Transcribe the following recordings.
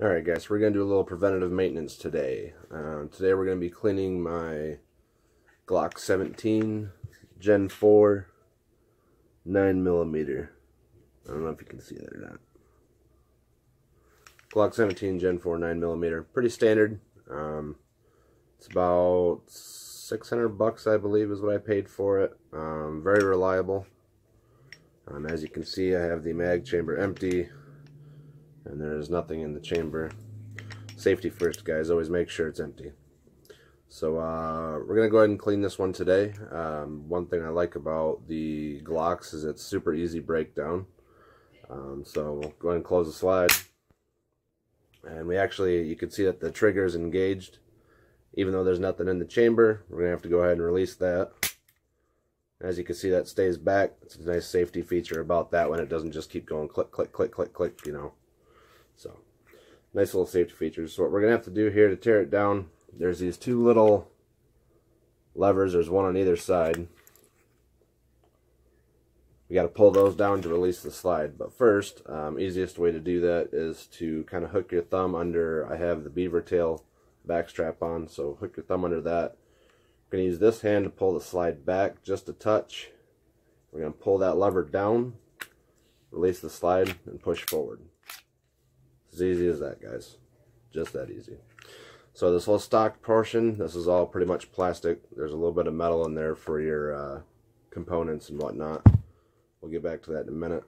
Alright guys, we're going to do a little preventative maintenance today. Today we're going to be cleaning my Glock 17 Gen 4 9mm. I don't know if you can see that or not. Glock 17 Gen 4 9mm. Pretty standard. It's about 600 bucks, I believe, is what I paid for it. Very reliable. As you can see, I have the mag chamber empty. And there is nothing in the chamber. Safety first, guys. Always make sure it's empty. So we're going to go ahead and clean this one today. One thing I like about the Glocks is it's super easy breakdown. So we'll go ahead and close the slide. And you can see that the trigger is engaged. Even though there's nothing in the chamber, we're going to have to go ahead and release that. As you can see, that stays back. It's a nice safety feature about that one. It doesn't just keep going click, click, click, click, click, you know. So, nice little safety features. So what we're going to have to do here to tear it down, there's these two little levers. There's one on either side. We got to pull those down to release the slide. But first, easiest way to do that is to kind of hook your thumb under, I have the beaver tail back strap on, so hook your thumb under that. We're going to use this hand to pull the slide back just a touch. We're going to pull that lever down, release the slide, and push forward. As easy as that, guys. Just that easy. So this whole stock portion, this is all pretty much plastic. There's a little bit of metal in there for your components and whatnot. We'll get back to that in a minute.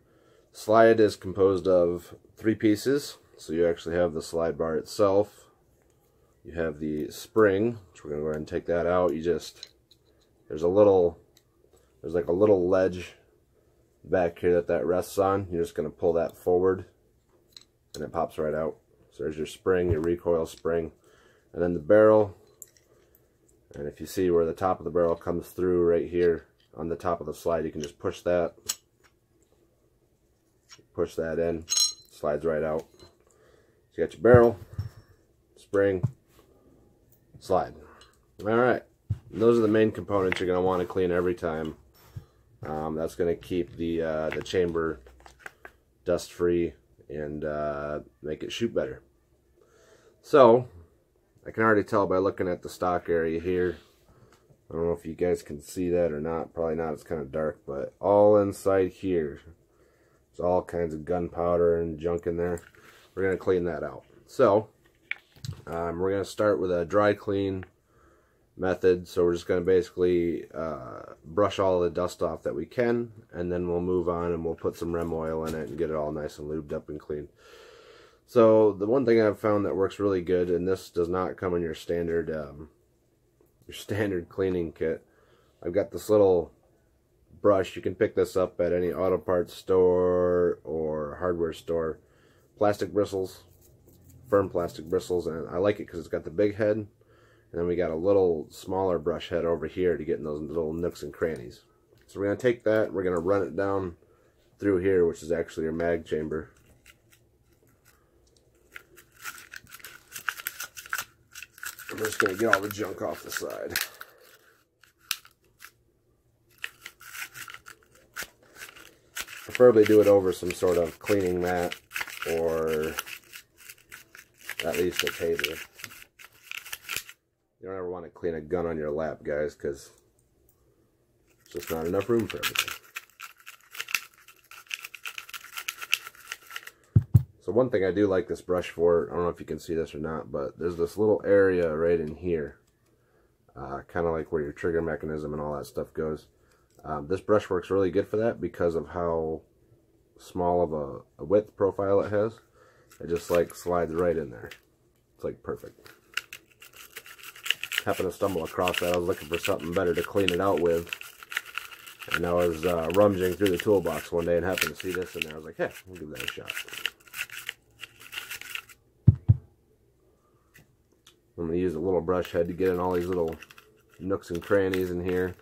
Slide is composed of 3 pieces. So you actually have the slide bar itself. You have the spring, which we're going to go ahead and take that out. There's like a little ledge back here that rests on. You're just going to pull that forward and it pops right out. So there's your spring, your recoil spring. And then the barrel. And if you see where the top of the barrel comes through right here on the top of the slide, you can just push that. Push that in. Slides right out. So you got your barrel, spring, slide. Alright. Those are the main components you're going to want to clean every time. That's going to keep the chamber dust free and make it shoot better. So, I can already tell by looking at the stock area here. I don't know if you guys can see that or not. Probably not. It's kind of dark. But all inside here, there's all kinds of gunpowder and junk in there. We're going to clean that out. So, we're going to start with a dry clean method. So we're just going to basically brush all the dust off that we can, and then we'll move on and we'll put some Rem oil in it and get it all nice and lubed up and clean. So the one thing I've found that works really good, and this does not come in your standard cleaning kit. I've got this little brush. You can pick this up at any auto parts store or hardware store. Plastic bristles, firm plastic bristles, and I like it because it's got the big head. And then we got a little smaller brush head over here to get in those little nooks and crannies. So we're going to take that, we're going to run it down through here, which is actually your mag chamber. I'm just going to get all the junk off the side. Preferably do it over some sort of cleaning mat or at least a table. You don't ever want to clean a gun on your lap, guys, because there's just not enough room for everything. So one thing I do like this brush for, I don't know if you can see this or not, but there's this little area right in here, kind of like where your trigger mechanism and all that stuff goes. This brush works really good for that because of how small of a width profile it has. It just like slides right in there. It's like perfect. Happened to stumble across that. I was looking for something better to clean it out with, and I was rummaging through the toolbox one day and happened to see this in there. I was like, hey, we'll give that a shot. I'm going to use a little brush head to get in all these little nooks and crannies in here.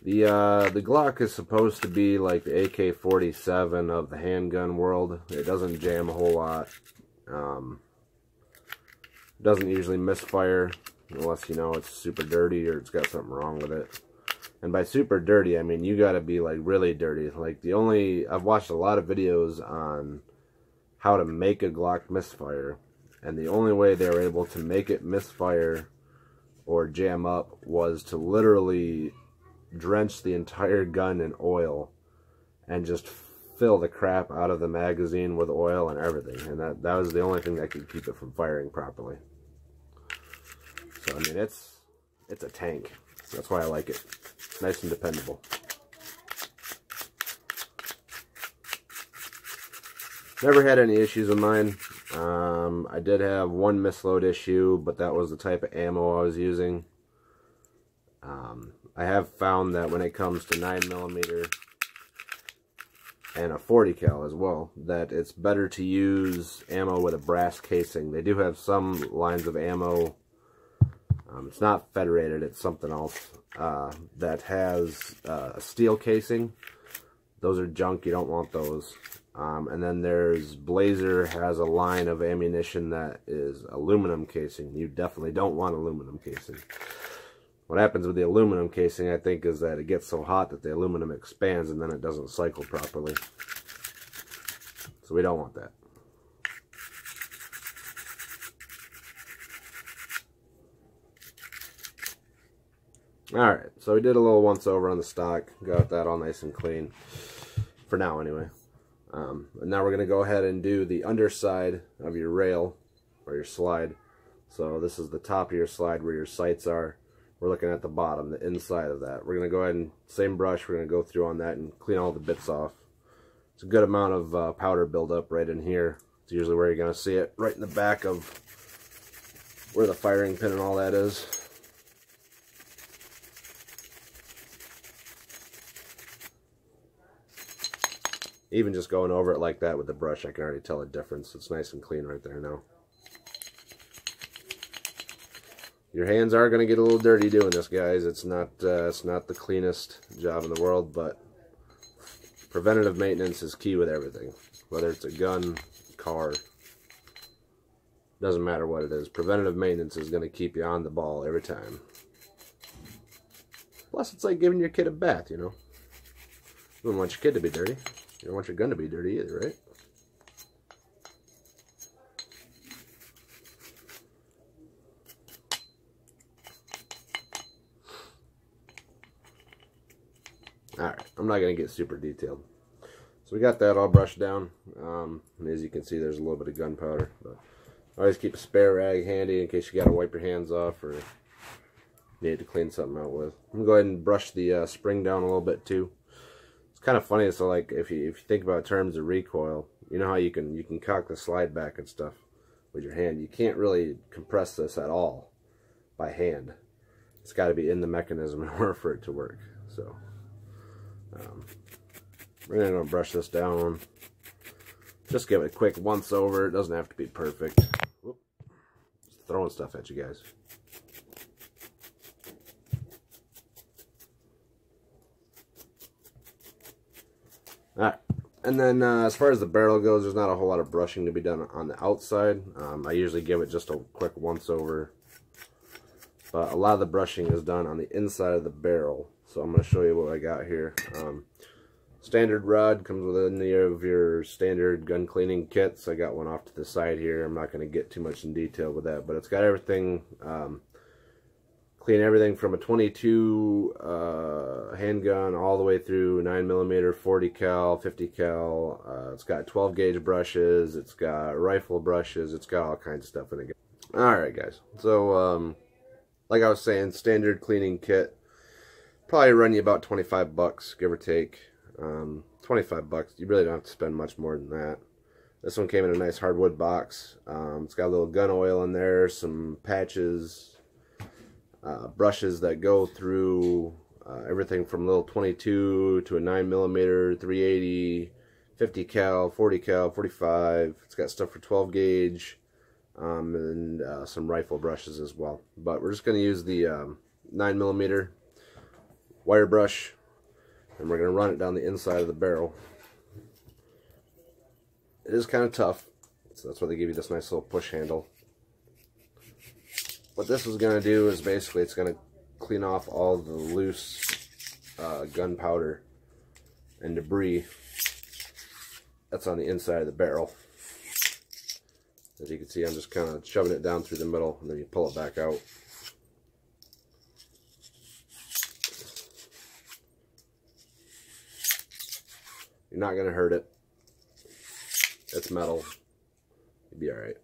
The Glock is supposed to be like the AK-47 of the handgun world. It doesn't jam a whole lot. Doesn't usually misfire unless you know it's super dirty or it's got something wrong with it. And by super dirty, I mean you gotta be like really dirty. Like I've watched a lot of videos on how to make a Glock misfire, and the only way they were able to make it misfire or jam up was to literally drench the entire gun in oil and just fill the crap out of the magazine with oil and everything, and that was the only thing that could keep it from firing properly. So I mean, it's a tank. That's why I like it. Nice and dependable. Never had any issues with mine. I did have one misload issue, but that was the type of ammo I was using. I have found that when it comes to 9mm and a 40 cal as well, that it's better to use ammo with a brass casing. They do have some lines of ammo, it's not federated, it's something else, that has a steel casing. Those are junk, you don't want those. And then there's Blazer has a line of ammunition that is aluminum casing. You definitely don't want aluminum casing. What happens with the aluminum casing, I think, is that it gets so hot that the aluminum expands and then it doesn't cycle properly. So we don't want that. Alright, so we did a little once over on the stock. Got that all nice and clean. For now, anyway. And now we're going to go ahead and do the underside of your rail, or your slide. So this is the top of your slide where your sights are. We're looking at the bottom, the inside of that. We're going to go ahead and, same brush, we're going to go through on that and clean all the bits off. It's a good amount of powder buildup right in here. It's usually where you're going to see it, right in the back of where the firing pin and all that is. Even just going over it like that with the brush, I can already tell a difference. It's nice and clean right there now. Your hands are going to get a little dirty doing this, guys. It's not the cleanest job in the world, but preventative maintenance is key with everything. Whether it's a gun, car, doesn't matter what it is. Preventative maintenance is going to keep you on the ball every time. Plus, it's like giving your kid a bath, you know. You don't want your kid to be dirty. You don't want your gun to be dirty either, right? Alright, I'm not going to get super detailed. So we got that all brushed down. And as you can see, there's a little bit of gunpowder. But always keep a spare rag handy in case you got to wipe your hands off or need to clean something out with. I'm going to go ahead and brush the spring down a little bit too. It's kind of funny, so like if you think about terms of recoil, you know how you can cock the slide back and stuff with your hand. You can't really compress this at all by hand. It's got to be in the mechanism in order for it to work. So we're going to brush this down. Just give it a quick once over. It doesn't have to be perfect. Whoop. Just throwing stuff at you guys. Alright, and then as far as the barrel goes, there's not a whole lot of brushing to be done on the outside. I usually give it just a quick once over. But a lot of the brushing is done on the inside of the barrel. So I'm going to show you what I got here. Standard rod comes with any of your standard gun cleaning kits. I got one off to the side here. I'm not going to get too much in detail with that, but it's got everything. Clean everything from a 22 handgun all the way through 9mm, 40 cal, 50 cal. It's got 12 gauge brushes. It's got rifle brushes. It's got all kinds of stuff in it. Alright guys, so like I was saying, standard cleaning kit. Probably run you about 25 bucks, give or take. 25 bucks. You really don't have to spend much more than that. This one came in a nice hardwood box. It's got a little gun oil in there, some patches, brushes that go through everything from a little 22 to a 9mm, 380, 50 cal, 40 cal, 45. It's got stuff for 12 gauge and some rifle brushes as well. But we're just going to use the 9mm wire brush, and we're going to run it down the inside of the barrel. It is kind of tough, so that's why they give you this nice little push handle. What this is going to do is basically it's going to clean off all the loose gunpowder and debris that's on the inside of the barrel. As you can see, I'm just kind of shoving it down through the middle, and then you pull it back out. You're not going to hurt it. It's metal. You'll be alright.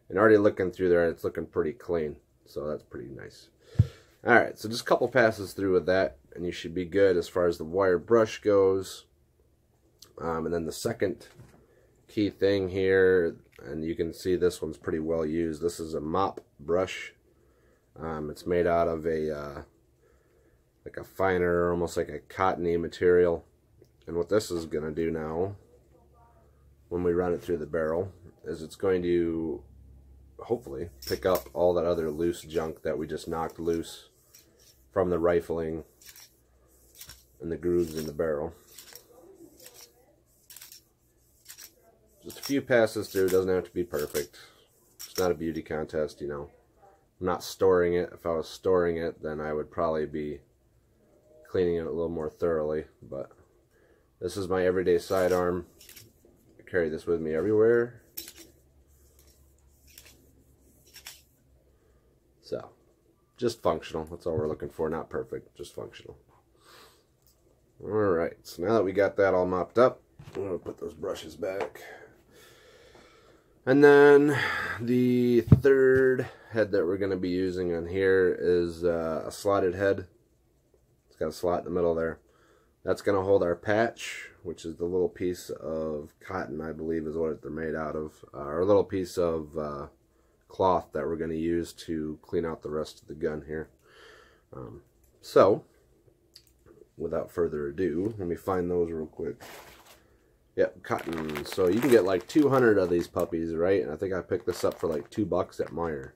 And already looking through there, it's looking pretty clean. So that's pretty nice. Alright, so just a couple passes through with that, and you should be good as far as the wire brush goes. And then the second key thing here, and you can see this one's pretty well used. This is a mop brush. It's made out of a like a finer, almost like a cottony material. And what this is going to do now, when we run it through the barrel, is it's going to hopefully pick up all that other loose junk that we just knocked loose from the rifling and the grooves in the barrel. Just a few passes through, doesn't have to be perfect. It's not a beauty contest, you know. I'm not storing it. If I was storing it, then I would probably be cleaning it a little more thoroughly, but this is my everyday sidearm. I carry this with me everywhere. So, just functional. That's all we're looking for. Not perfect, just functional. Alright, so now that we got that all mopped up, I'm going to put those brushes back. And then the third head that we're going to be using on here is a slotted head. It's got a slot in the middle there. That's going to hold our patch, which is the little piece of cotton, I believe is what they're made out of. Or a little piece of cloth that we're going to use to clean out the rest of the gun here. So, without further ado, let me find those real quick. Yep, cotton. So you can get like 200 of these puppies, right? And I think I picked this up for like $2 at Meijer.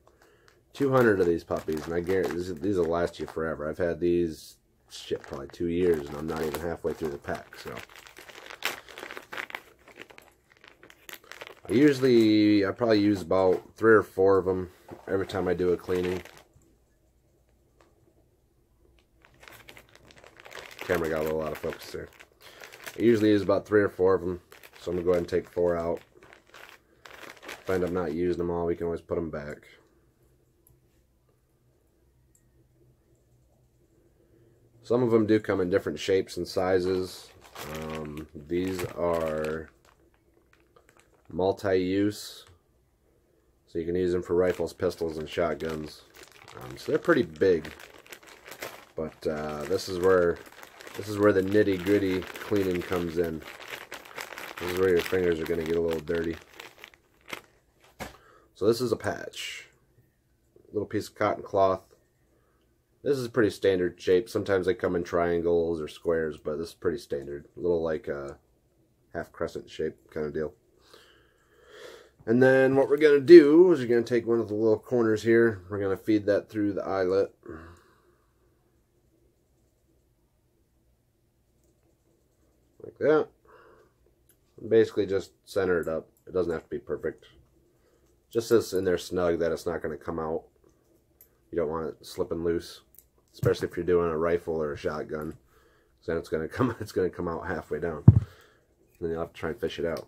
200 of these puppies, and I guarantee these will last you forever. I've had these, shit, probably 2 years, and I'm not even halfway through the pack, so. I probably use about 3 or 4 of them every time I do a cleaning. Camera got a little out of focus there. I usually use about 3 or 4 of them, so I'm going to go ahead and take 4 out. If I end up not using them all, we can always put them back. Some of them do come in different shapes and sizes. These are multi-use, so you can use them for rifles, pistols, and shotguns. So they're pretty big, but this is where the nitty-gritty cleaning comes in. This is where your fingers are going to get a little dirty. So this is a patch, little piece of cotton cloth. This is a pretty standard shape. Sometimes they come in triangles or squares, but this is pretty standard. A little like a half crescent shape kind of deal. And then what we're going to do is we're going to take one of the little corners here. We're going to feed that through the eyelet. Like that. And basically just center it up. It doesn't have to be perfect. Just so it's in there snug that it's not going to come out. You don't want it slipping loose. Especially if you're doing a rifle or a shotgun. Then it's going to come out halfway down. And then you'll have to try and fish it out.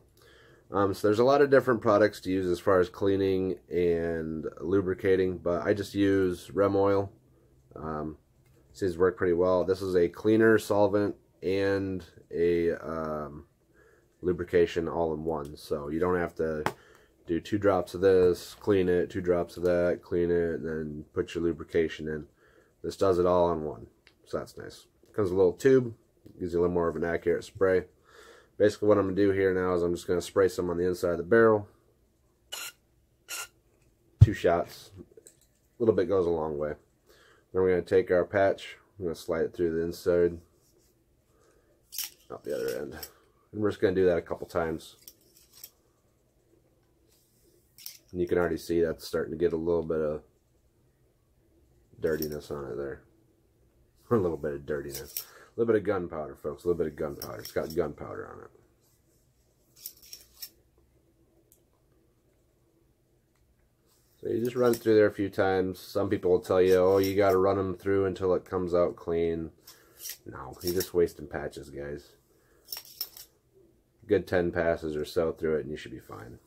So there's a lot of different products to use as far as cleaning and lubricating, but I just use Rem oil. Seems to work pretty well. This is a cleaner, solvent, and a lubrication all in one. So you don't have to do 2 drops of this, clean it, 2 drops of that, clean it, and then put your lubrication in. This does it all in one, so that's nice. Comes with a little tube, gives you a little more of an accurate spray. Basically what I'm going to do here now is I'm just going to spray some on the inside of the barrel. 2 shots. A little bit goes a long way. Then we're going to take our patch. I'm going to slide it through the inside. Out the other end. And we're just going to do that a couple times. And you can already see that's starting to get a little bit of dirtiness on it there. A little bit of dirtiness. A little bit of gunpowder, folks. A little bit of gunpowder. It's got gunpowder on it. So you just run it through there a few times. Some people will tell you, oh, you got to run them through until it comes out clean. No, you're just wasting patches, guys. Good 10 passes or so through it and you should be fine.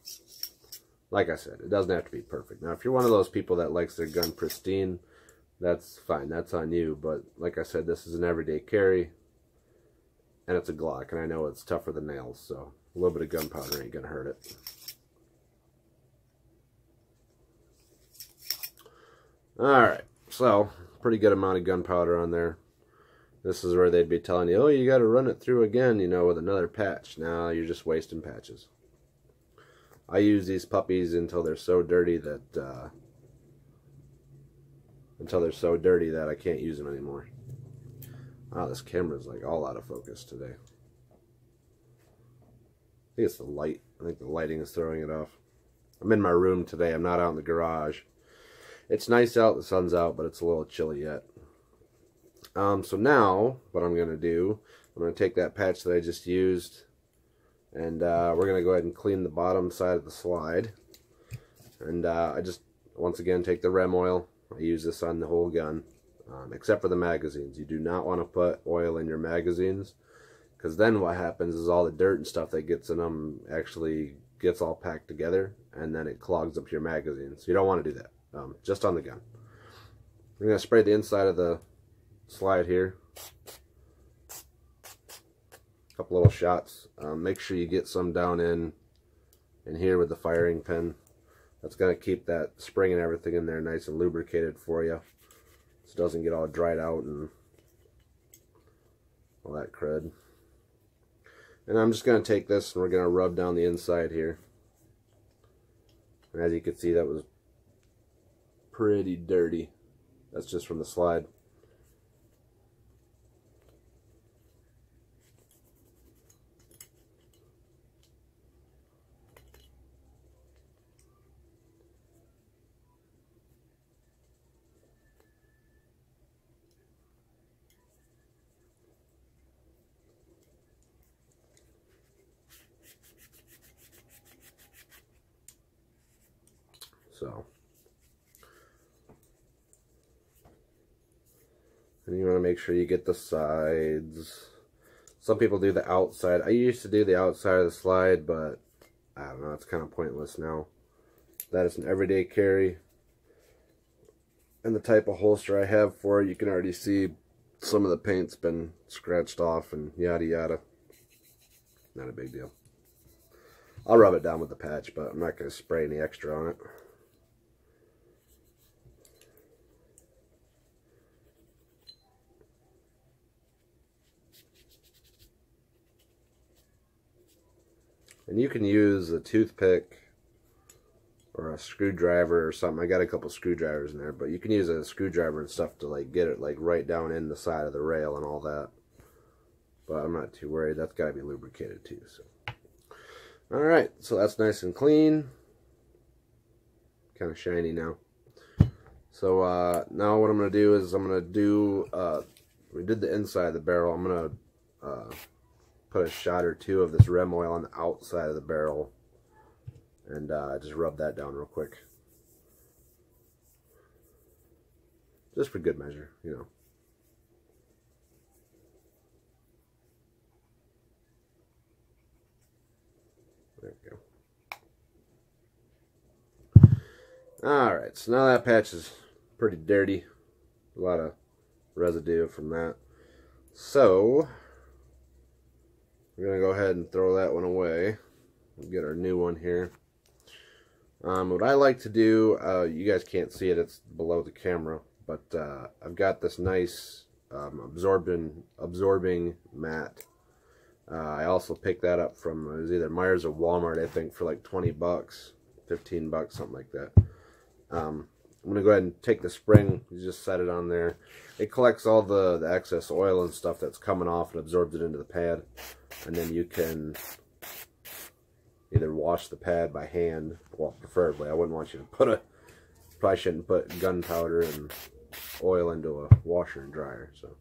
like I said, it doesn't have to be perfect. Now, if you're one of those people that likes their gun pristine, that's fine. That's on you. But like I said, this is an everyday carry, and it's a Glock, and I know it's tougher than nails, so a little bit of gunpowder ain't gonna hurt it. Alright, so pretty good amount of gunpowder on there. This is where they'd be telling you, oh, you got to run it through again, you know, with another patch. Now you're just wasting patches. I use these puppies until they're so dirty that I can't use them anymore. Wow, this camera's like all out of focus today. I think it's the light. I think the lighting is throwing it off. I'm in my room today. I'm not out in the garage. It's nice out, the sun's out, but it's a little chilly yet. So now, what I'm going to do, I'm going to take that patch that I just used, and we're going to go ahead and clean the bottom side of the slide. And I just, once again, take the rem oil. I use this on the whole gun, except for the magazines. You do not want to put oil in your magazines, because then what happens is all the dirt and stuff that gets in them actually gets all packed together, and then it clogs up your magazines. So you don't want to do that, just on the gun. We're going to spray the inside of the slide here. A couple little shots. Make sure you get some down in here with the firing pin. That's going to keep that spring and everything in there nice and lubricated for you, so it doesn't get all dried out and all that crud. And I'm just going to take this and we're going to rub down the inside here. And as you can see, that was pretty dirty. That's just from the slide. So, and you want to make sure you get the sides. Some people do the outside. I used to do the outside of the slide, but I don't know, it's kind of pointless now. That is an everyday carry. And the type of holster I have for it, you can already see some of the paint's been scratched off and yada yada. Not a big deal. I'll rub it down with the patch, but I'm not going to spray any extra on it. And you can use a toothpick or a screwdriver or something. I got a couple screwdrivers in there, but you can use a screwdriver and stuff to like get it like right down in the side of the rail and all that. But I'm not too worried. That's got to be lubricated too. So, all right, so that's nice and clean. Kind of shiny now. So now what I'm going to do is I'm going to do, we did the inside of the barrel. I'm going to put a shot or two of this rem oil on the outside of the barrel and just rub that down real quick. Just for good measure, you know. There we go. Alright, so now that patch is pretty dirty. A lot of residue from that. So we're going to go ahead and throw that one away. We'll get our new one here. What I like to do, you guys can't see it, it's below the camera, but I've got this nice absorbing mat. I also picked that up from, it was either Myers or Walmart, I think, for like 20 bucks, 15 bucks, something like that. I'm going to go ahead and take the spring, you just set it on there. It collects all the excess oil and stuff that's coming off and absorbs it into the pad. And then you can either wash the pad by hand, well, preferably. I wouldn't want you to put probably shouldn't put gunpowder and oil into a washer and dryer. So,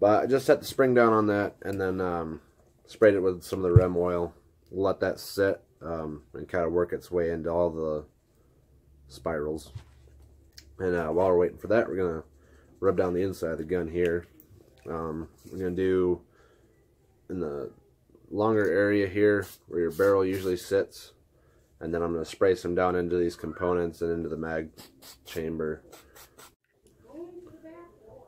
but I just set the spring down on that and then sprayed it with some of the rem oil. Let that sit and kind of work its way into all the spirals. And while we're waiting for that, we're going to rub down the inside of the gun here. We're going to do in the longer area here where your barrel usually sits. and then I'm going to spray some down into these components and into the mag chamber.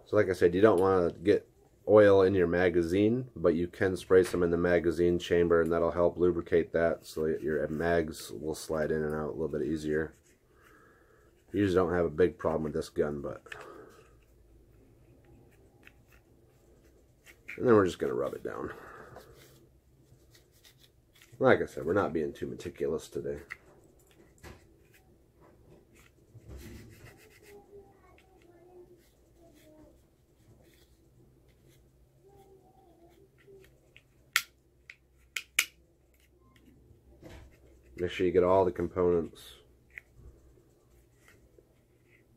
So like I said, you don't want to get oil in your magazine, but you can spray some in the magazine chamber, and that'll help lubricate that so that your mags will slide in and out a little bit easier. Usually don't have a big problem with this gun, but... And then we're just going to rub it down. Like I said, we're not being too meticulous today. Make sure you get all the components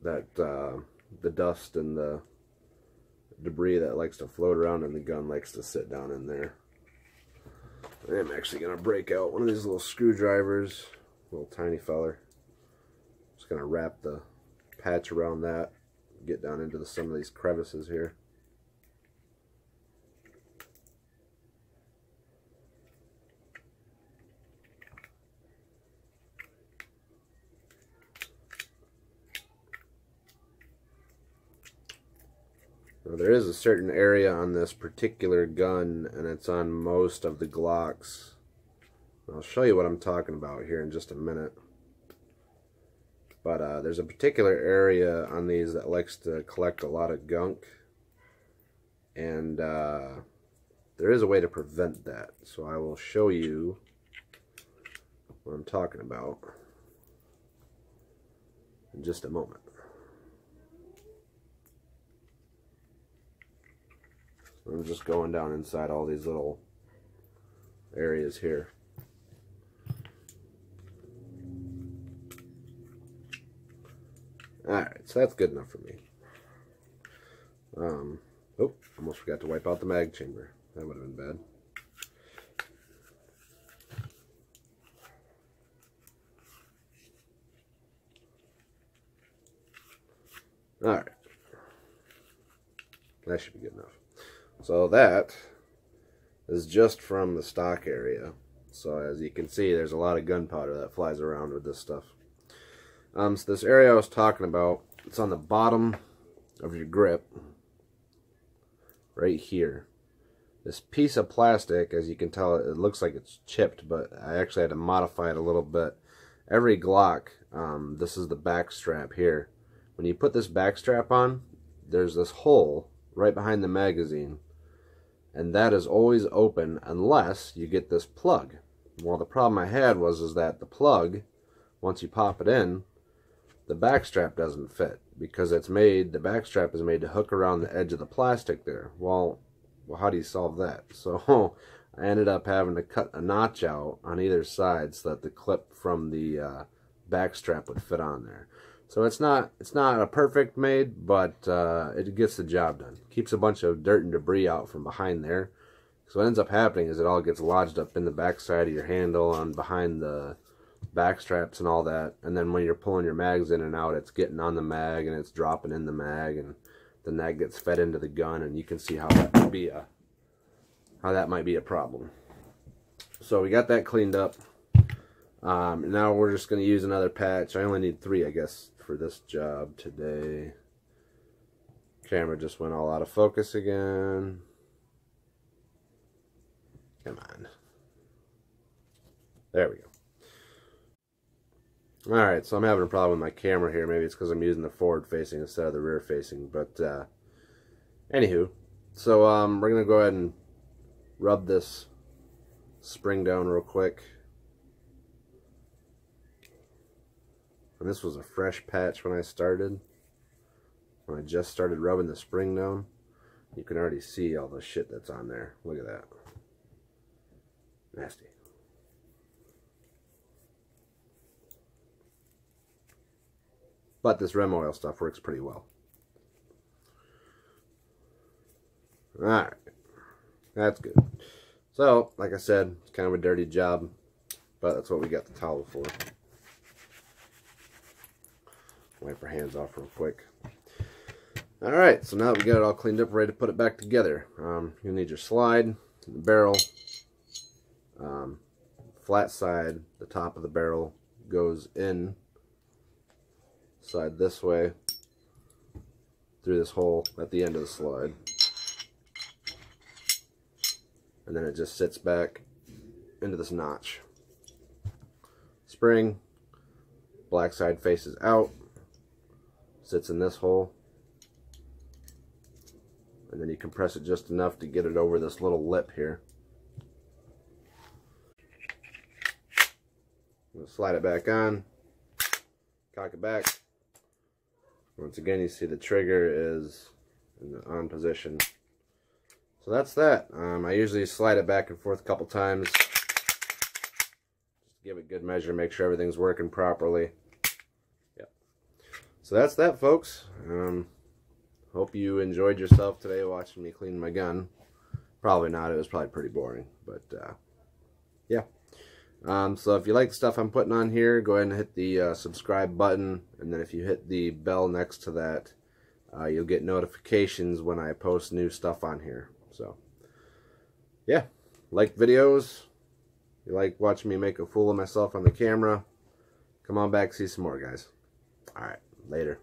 that the dust and the debris that likes to float around in the gun likes to sit down in there. I'm actually going to break out one of these little screwdrivers, little tiny feller. Just going to wrap the patch around that, get down into some of these crevices here. Now, there is a certain area on this particular gun, and it's on most of the Glocks. I'll show you what I'm talking about here in just a minute. But there's a particular area on these that likes to collect a lot of gunk, and there is a way to prevent that. So I will show you what I'm talking about in just a moment. I'm just going down inside all these little areas here. Alright, so that's good enough for me. Oh, almost forgot to wipe out the mag chamber. That would have been bad. Alright. That should be good enough. So that is just from the stock area. So as you can see, there's a lot of gunpowder that flies around with this stuff. So this area I was talking about, it's on the bottom of your grip, right here. This piece of plastic, as you can tell, it looks like it's chipped, but I actually had to modify it a little bit. Every Glock, this is the back strap here. When you put this back strap on, there's this hole right behind the magazine, and that is always open unless you get this plug. Well, the problem I had was that the plug, once you pop it in, the back strap doesn't fit, because it's made, the back strap is made to hook around the edge of the plastic there. Well, how do you solve that? So I ended up having to cut a notch out on either side so that the clip from the back strap would fit on there. So it's not a perfect made, but it gets the job done. Keeps a bunch of dirt and debris out from behind there. So what ends up happening is it all gets lodged up in the back side of your handle and behind the back straps and all that. And then when you're pulling your mags in and out, it's getting on the mag and it's dropping in the mag, and then that gets fed into the gun, and you can see how that might be a problem. So we got that cleaned up. Now we're just going to use another patch. I only need 3, I guess, for this job today. Camera just went all out of focus again. Come on. There we go. Alright, so I'm having a problem with my camera here. Maybe it's because I'm using the forward facing instead of the rear facing. But, anywho. So, we're going to go ahead and rub this spring down real quick. And this was a fresh patch when I started. When I just started rubbing the spring down. You can already see all the shit that's on there. Look at that. Nasty. But this Rem oil stuff works pretty well. Alright. That's good. So, like I said, it's kind of a dirty job, but that's what we got the towel for. Wipe our hands off real quick. Alright, so now that we got it all cleaned up, ready to put it back together. You'll need your slide, the barrel, flat side, the top of the barrel, goes in, slide this way, through this hole at the end of the slide. And then it just sits back into this notch. Spring, black side faces out, sits in this hole, and then you compress it just enough to get it over this little lip here. Slide it back on, cock it back. Once again, you see the trigger is in the on position. So that's that. I usually slide it back and forth a couple times. Just give it good measure, make sure everything's working properly. Yep. So that's that, folks. Hope you enjoyed yourself today watching me clean my gun. Probably not. It was probably pretty boring. But, yeah. So if you like the stuff I'm putting on here, go ahead and hit the subscribe button. And then if you hit the bell next to that, you'll get notifications when I post new stuff on here. So, yeah. Like videos. If you like watching me make a fool of myself on the camera, come on back, see some more, guys. Alright, later.